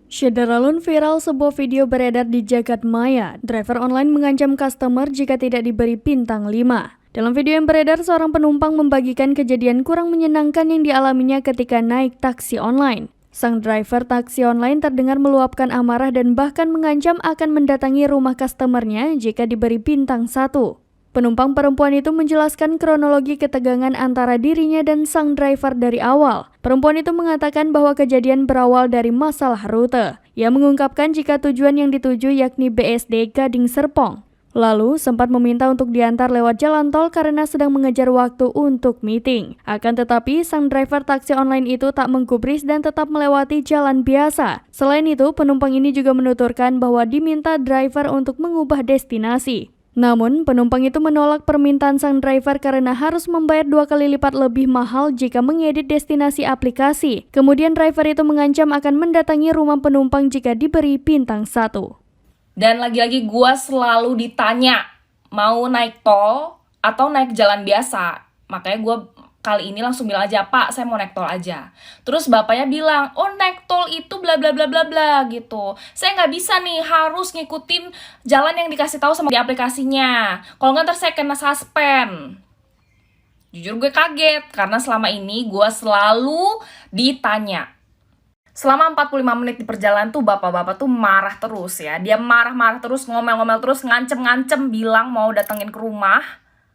Syederalun viral sebuah video beredar di jagat maya. Driver online mengancam customer jika tidak diberi bintang 5. Dalam video yang beredar, seorang penumpang membagikan kejadian kurang menyenangkan yang dialaminya ketika naik taksi online. Sang driver taksi online terdengar meluapkan amarah dan bahkan mengancam akan mendatangi rumah customernya jika diberi bintang 1. Penumpang perempuan itu menjelaskan kronologi ketegangan antara dirinya dan sang driver dari awal. Perempuan itu mengatakan bahwa kejadian berawal dari masalah rute. Ia mengungkapkan jika tujuan yang dituju yakni BSD Gading Serpong. Lalu sempat meminta untuk diantar lewat jalan tol karena sedang mengejar waktu untuk meeting. Akan tetapi, sang driver taksi online itu tak menggubris dan tetap melewati jalan biasa. Selain itu, penumpang ini juga menuturkan bahwa diminta driver untuk mengubah destinasi. Namun, penumpang itu menolak permintaan sang driver karena harus membayar 2 kali lipat lebih mahal jika mengedit destinasi aplikasi. Kemudian driver itu mengancam akan mendatangi rumah penumpang jika diberi bintang 1. Dan lagi-lagi gue selalu ditanya, mau naik tol atau naik jalan biasa? Makanya gue kali ini langsung bilang aja, Pak, saya mau naik tol aja. Terus bapaknya bilang, oh naik tol itu bla bla bla bla bla gitu. Saya nggak bisa nih, harus ngikutin jalan yang dikasih tahu sama di aplikasinya. Kalau nggak ntar saya kena suspend. Jujur gue kaget, karena selama ini gue selalu ditanya. Selama 45 menit di perjalanan tuh bapak-bapak tuh marah terus ya. Dia marah-marah terus, ngomel-ngomel terus, ngancem-ngancem bilang mau datengin ke rumah.